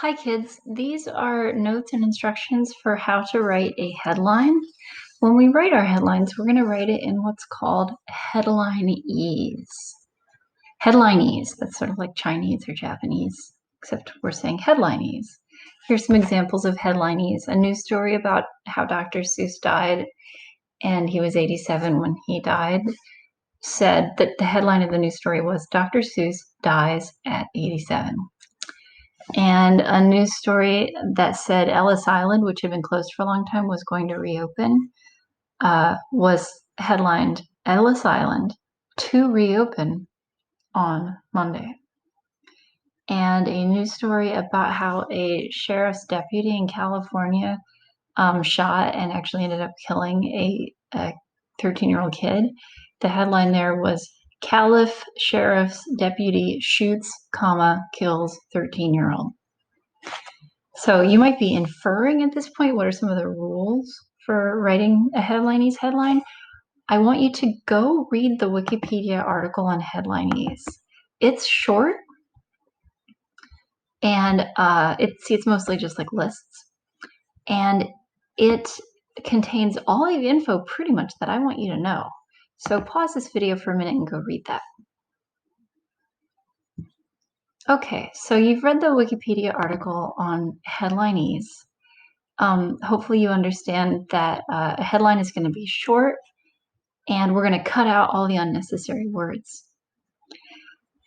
Hi kids, these are notes and instructions for how to write a headline. When we write our headlines, we're going to write it in what's called headlineese. Headlineese, that's sort of like Chinese or Japanese, except we're saying headlineese. Here's some examples of headlineese. A news story about how Dr. Seuss died, and he was 87 when he died, said that the headline of the news story was Dr. Seuss dies at 87. And a news story that said Ellis Island, which had been closed for a long time, was going to reopen, was headlined Ellis Island to reopen on Monday. And a news story about how a sheriff's deputy in California shot and actually ended up killing a 13-year-old kid. The headline there was Caliph Sheriff's Deputy Shoots, Kills 13-year-old. So you might be inferring at this point, what are some of the rules for writing a headlineese headline? I want you to go read the Wikipedia article on headlineese. It's short, and it's mostly just like lists, and it contains all the info pretty much that I want you to know. So pause this video for a minute and go read that. Okay, so you've read the Wikipedia article on headlineese. Hopefully you understand that a headline is going to be short, and we're going to cut out all the unnecessary words.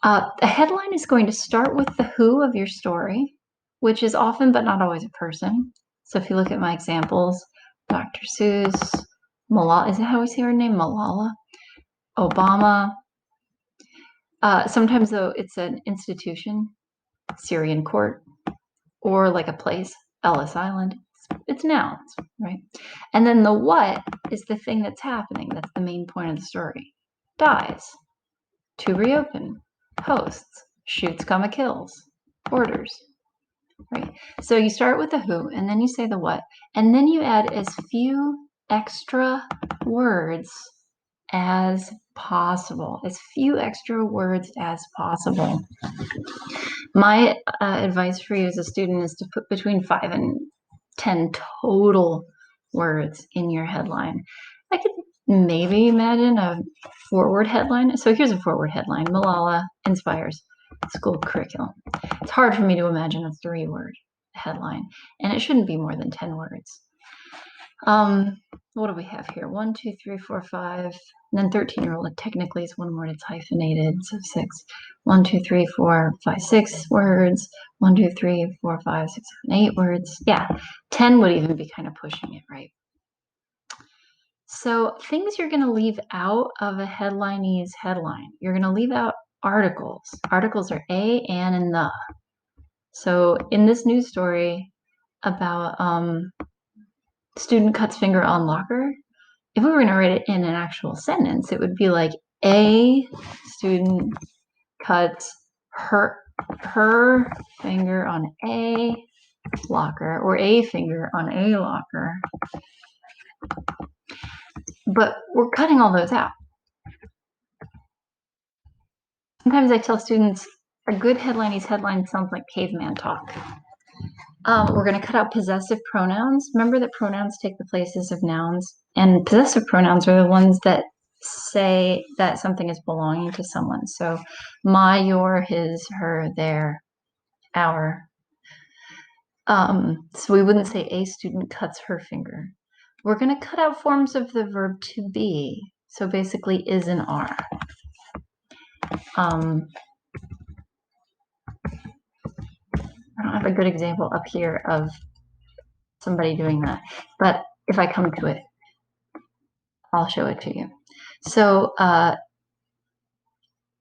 A headline is going to start with the who of your story, which is often but not always a person. So if you look at my examples, Dr. Seuss, Malala, is that how we say her name? Malala, Obama. Sometimes though it's an institution, Syrian court, or like a place, Ellis Island. It's nouns, right? And then the what is the thing that's happening. That's the main point of the story. Dies, to reopen, hosts, shoots, kills, orders, right? So you start with the who, and then you say the what, and then you add as few extra words as possible, as few extra words as possible. My advice for you as a student is to put between 5 and 10 total words in your headline. I could maybe imagine a 4-word headline. So here's a 4-word headline: Malala inspires school curriculum. It's hard for me to imagine a 3-word headline, and it shouldn't be more than 10 words. What do we have here? 1, 2, 3, 4, 5, and then 13-year-old. Technically is one word, it's hyphenated, so 6. 1, 2, 3, 4, 5, 6 words. 1, 2, 3, 4, 5, 6, 7, 8 words. Yeah, 10 would even be kind of pushing it, right? So things you're going to leave out of a headlineese headline. You're going to leave out articles. Articles are a, an, and the. So in this news story about student cuts finger on locker, if we were going to write it in an actual sentence, it would be like a student cuts her finger on a locker, or a finger on a locker. But we're cutting all those out. Sometimes I tell students a good headlineese headline sounds like caveman talk. We're going to cut out possessive pronouns. Remember that pronouns take the places of nouns, and possessive pronouns are the ones that say that something is belonging to someone. So my, your, his, her, their, our. So we wouldn't say a student cuts her finger. We're going to cut out forms of the verb to be. So basically is and are. I don't have a good example up here of somebody doing that, but if I come to it, I'll show it to you. So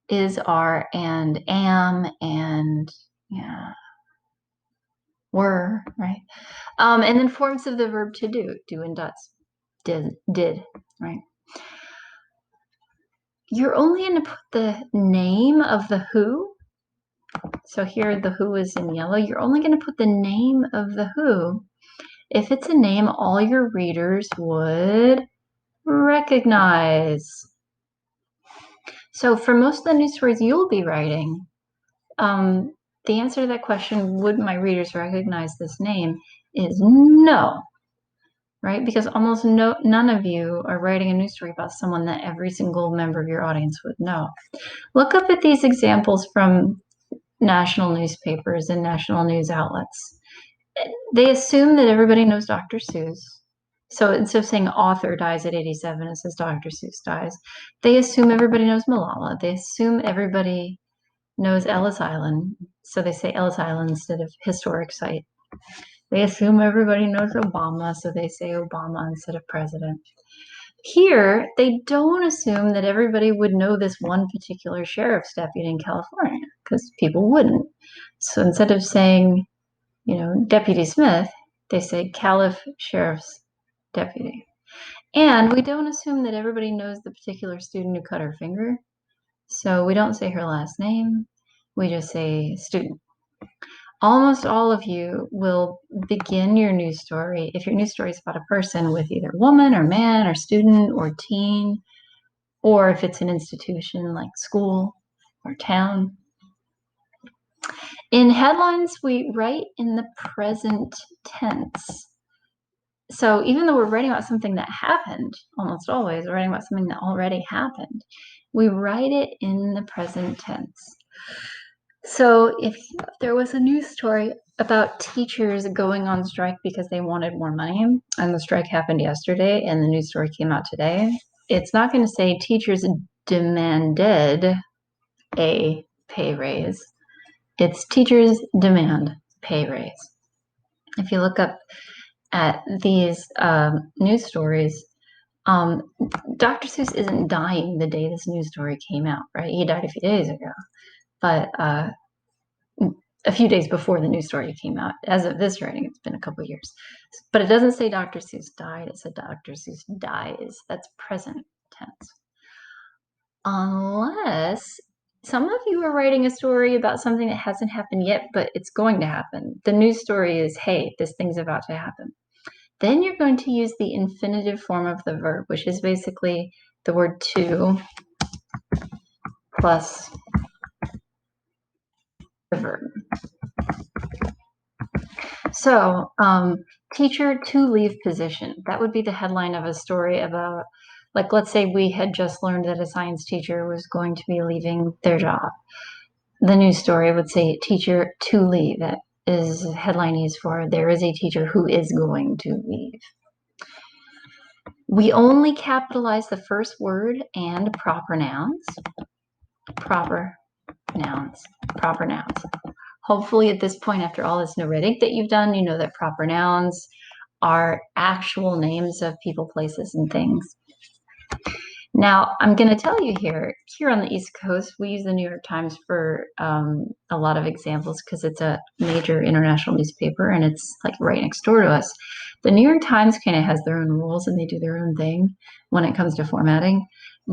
is, are, and am, and yeah, were, right? And then forms of the verb to do and does, did, right? You're only going to put the name of the who. So here the who is in yellow. You're only going to put the name of the who if it's a name all your readers would recognize. So for most of the news stories you'll be writing, the answer to that question, would my readers recognize this name, is no, right? Because almost none of you are writing a news story about someone that every single member of your audience would know. Look up at these examples from national newspapers and national news outlets. They assume that everybody knows Dr. Seuss. So instead of saying author dies at 87, it says Dr. Seuss dies. They assume everybody knows Malala. They assume everybody knows Ellis Island. So they say Ellis Island instead of historic site. They assume everybody knows Obama. So they say Obama instead of president. Here, they don't assume that everybody would know this one particular sheriff's deputy in California, because people wouldn't. So instead of saying, Deputy Smith, they say Caliph Sheriff's Deputy. And we don't assume that everybody knows the particular student who cut her finger. So we don't say her last name. We just say student. Almost all of you will begin your news story, if your news story is about a person, with either woman or man or student or teen, or if it's an institution like school or town. In headlines, we write in the present tense. So even though we're writing about something that happened, almost always, we're writing about something that already happened, we write it in the present tense. So if there was a news story about teachers going on strike because they wanted more money, and the strike happened yesterday, and the news story came out today, it's not going to say teachers demanded a pay raise. It's teachers demand pay raise. If you look up at these news stories, Dr. Seuss isn't dying the day this news story came out, right? He died a few days ago, but a few days before the news story came out. As of this writing, it's been a couple years. But it doesn't say Dr. Seuss died. It said Dr. Seuss dies. That's present tense. Unless some of you are writing a story about something that hasn't happened yet, but it's going to happen. The news story is, hey, this thing's about to happen. Then you're going to use the infinitive form of the verb, which is basically the word to plus the verb. So, teacher to leave position. That would be the headline of a story about, like, let's say we had just learned that a science teacher was going to be leaving their job. The news story would say teacher to leave. That is Headlinese for there is a teacher who is going to leave. We only capitalize the first word and proper nouns. Proper nouns. Proper nouns. Hopefully at this point, after all this narrating that you've done, you know that proper nouns are actual names of people, places, and things. Now, I'm going to tell you here on the East Coast, we use the New York Times for a lot of examples because it's a major international newspaper and it's like right next door to us. The New York Times kind of has their own rules and they do their own thing when it comes to formatting.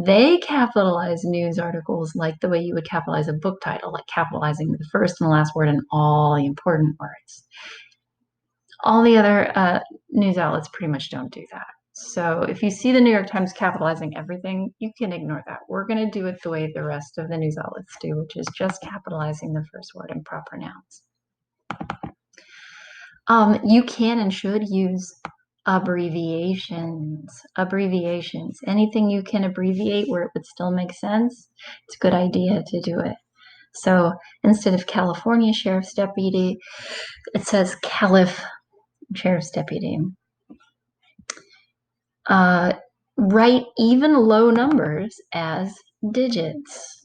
They capitalize news articles like the way you would capitalize a book title, like capitalizing the first and the last word and all the important words. All the other news outlets pretty much don't do that. So if you see the New York Times capitalizing everything, you can ignore that. We're going to do it the way the rest of the news outlets do, which is just capitalizing the first word and proper nouns. You can and should use abbreviations. Abbreviations. Anything you can abbreviate where it would still make sense, it's a good idea to do it. So instead of California Sheriff's Deputy, it says Caliph Sheriff's Deputy. Write even low numbers as digits.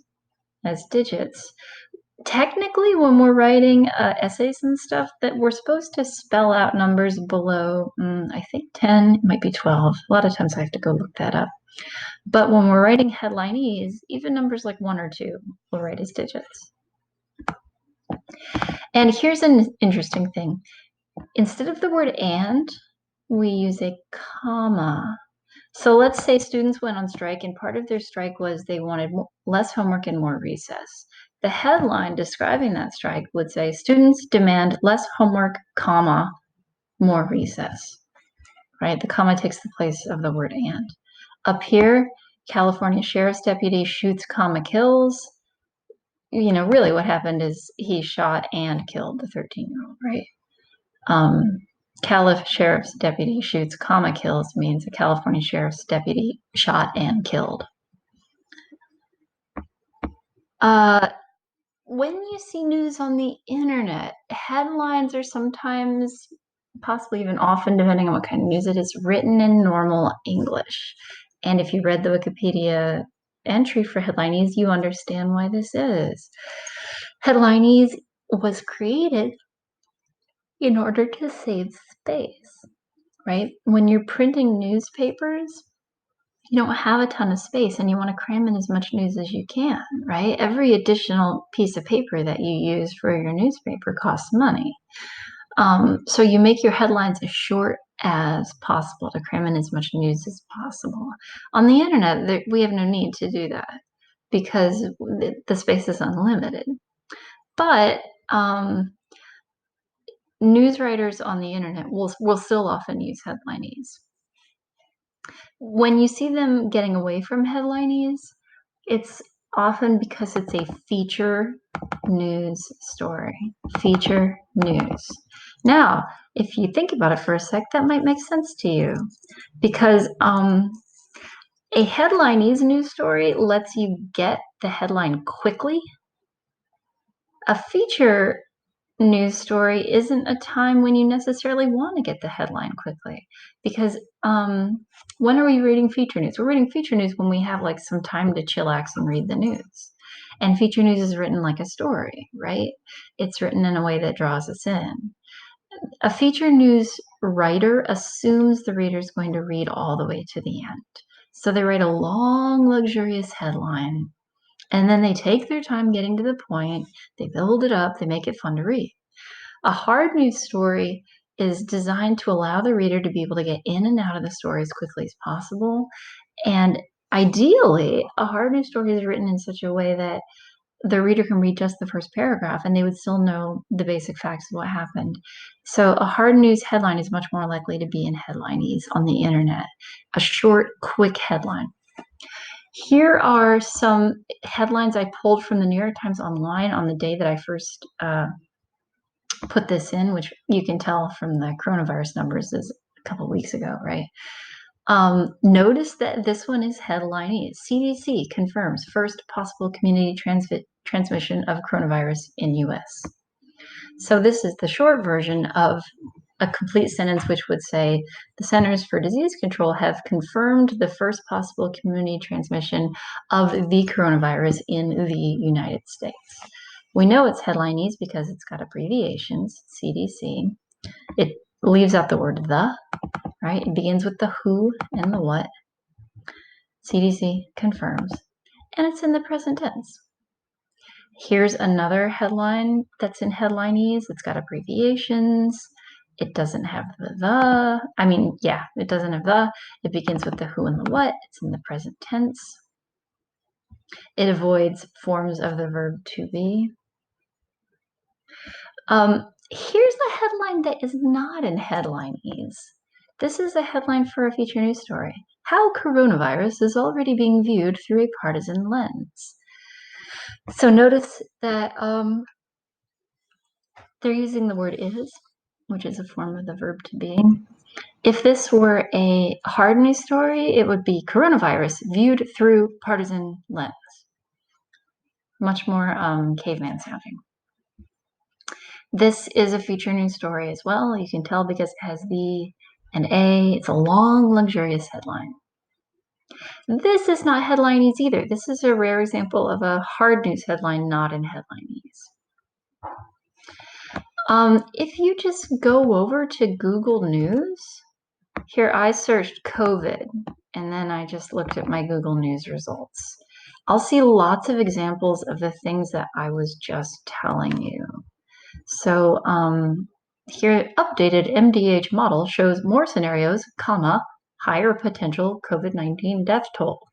Technically, when we're writing essays and stuff, that we're supposed to spell out numbers below, I think 10, it might be 12. A lot of times I have to go look that up. But when we're writing Headlinese, even numbers like 1 or 2, we'll write as digits. And here's an interesting thing. Instead of the word and, we use a comma. So let's say students went on strike and part of their strike was they wanted less homework and more recess. The headline describing that strike would say students demand less homework, comma, more recess, right? The comma takes the place of the word and. Up here, California Sheriff's Deputy shoots, comma, kills. really what happened is he shot and killed the 13-year-old, right? Um, Calif sheriff's deputy shoots, comma, kills means a California sheriff's deputy shot and killed. When you see news on the internet, headlines are sometimes, possibly even often, depending on what kind of news it is, written in normal English. And if you read the Wikipedia entry for Headlinese, you understand why this is. Headlinese was created in order to save space, right? When you're printing newspapers, you don't have a ton of space and you want to cram in as much news as you can, right? Every additional piece of paper that you use for your newspaper costs money. So you make your headlines as short as possible to cram in as much news as possible. On the internet, we have no need to do that because the space is unlimited. But news writers on the internet will still often use Headlinese. When you see them getting away from Headlinese, it's often because it's a feature news story. Feature news. Now, if you think about it for a sec, that might make sense to you because a Headlinese news story lets you get the headline quickly. A feature news story isn't a time when you necessarily want to get the headline quickly because when are we reading feature news? We're reading feature news when we have like some time to chillax and read the news. And feature news is written like a story, right? It's written in a way that draws us in. A feature news writer assumes the reader is going to read all the way to the end. So they write a long, luxurious headline, and then they take their time getting to the point, they build it up, they make it fun to read. A hard news story is designed to allow the reader to be able to get in and out of the story as quickly as possible. And ideally, a hard news story is written in such a way that the reader can read just the first paragraph and they would still know the basic facts of what happened. So a hard news headline is much more likely to be in Headlinese on the internet, a short, quick headline. Here are some headlines I pulled from the New York Times Online on the day that I first put this in, which you can tell from the coronavirus numbers is a couple of weeks ago, right? Notice that this one is Headlinese. CDC confirms first possible community transmission of coronavirus in U.S. So this is the short version of a complete sentence which would say the Centers for Disease Control have confirmed the first possible community transmission of the coronavirus in the United States. We know it's Headlinese because it's got abbreviations, CDC. It leaves out the word the, right? It begins with the who and the what. CDC confirms. And it's in the present tense. Here's another headline that's in Headlinese. It's got abbreviations. It doesn't have the. It doesn't have the. It begins with the who and the what. It's in the present tense. It avoids forms of the verb to be. Here's a headline that is not in Headlinese. This is a headline for a feature news story. How coronavirus is already being viewed through a partisan lens. So notice that they're using the word is, which is a form of the verb to be. If this were a hard news story, it would be coronavirus viewed through partisan lens. Much more caveman sounding. This is a feature news story as well. You can tell because it has the and a. It's a long, luxurious headline. This is not Headlinese either. This is a rare example of a hard news headline not in Headlinese. If you just go over to Google News, here I searched COVID, and then I just looked at my Google News results. I'll see lots of examples of the things that I was just telling you. So here, updated MDH model shows more scenarios, comma, higher potential COVID-19 death toll.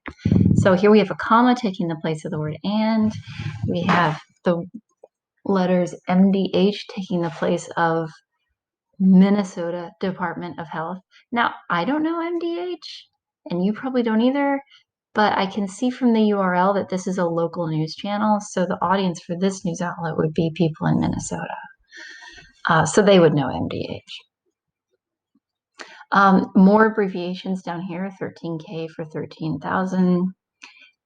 So here we have a comma taking the place of the word and. We have the letters MDH taking the place of Minnesota Department of Health. Now, I don't know MDH, and you probably don't either, but I can see from the URL that this is a local news channel, so the audience for this news outlet would be people in Minnesota. So they would know MDH. More abbreviations down here, 13K for 13,000,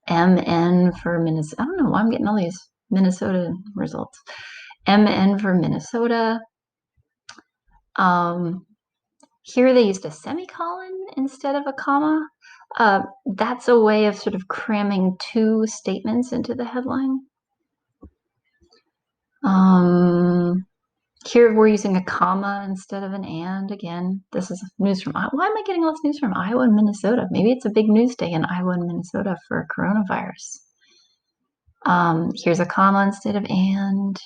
MN for Minnesota. I don't know why I'm getting all these Minnesota results. MN for Minnesota. Here they used a semicolon instead of a comma. That's a way of sort of cramming two statements into the headline. Here we're using a comma instead of an and. Again, this is news from Iowa. Why am I getting all this news from Iowa and Minnesota? Maybe it's a big news day in Iowa and Minnesota for coronavirus. Here's a comma instead of and.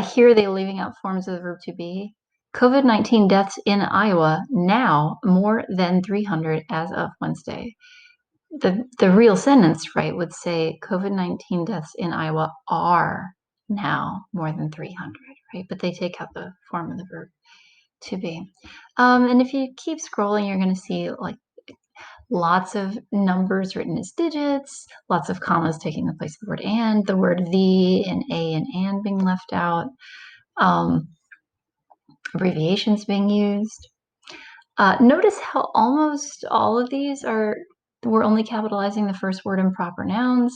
Here they're leaving out forms of the verb to be. COVID-19 deaths in Iowa now more than 300 as of Wednesday. The real sentence, right, would say COVID-19 deaths in Iowa are now more than 300, right? But they take out the form of the verb to be. And if you keep scrolling, you're going to see like lots of numbers written as digits, lots of commas taking the place of the word and, the word the and a and being left out, abbreviations being used. Notice how almost all of these we're only capitalizing the first word in proper nouns,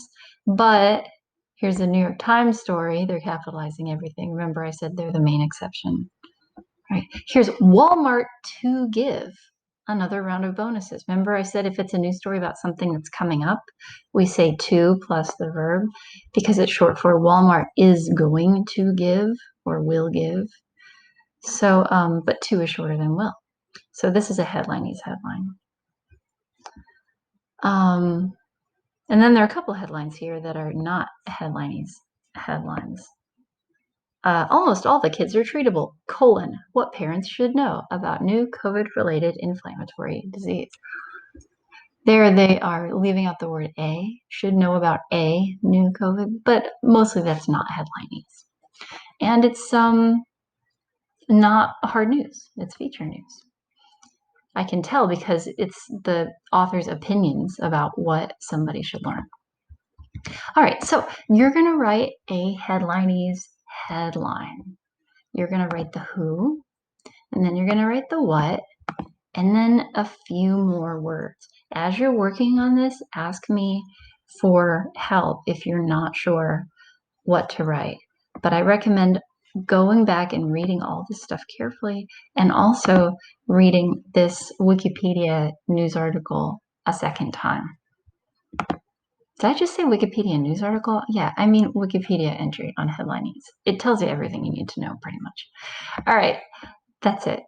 but here's a New York Times story. They're capitalizing everything. Remember, I said they're the main exception. Right. Here's Walmart to give another round of bonuses. Remember, I said if it's a news story about something that's coming up, we say to plus the verb because it's short for Walmart is going to give or will give. So, but to is shorter than will. So this is a Headlinese headline. And then there are a couple headlines here that are not Headlinese headlines. Almost all the kids are treatable, what parents should know about new COVID-related inflammatory disease. There they are leaving out the word a, should know about a new COVID, but mostly that's not Headlinese. And it's not hard news, it's feature news. I can tell because it's the author's opinions about what somebody should learn. All right, so you're going to write a Headlinese headline. You're going to write the who, and then you're going to write the what, and then a few more words. As you're working on this, ask me for help if you're not sure what to write. But I recommend going back and reading all this stuff carefully and also reading this Wikipedia news article a second time. Did I just say Wikipedia news article? Yeah, I mean Wikipedia entry on Headlinese. It tells you everything you need to know pretty much. All right, that's it.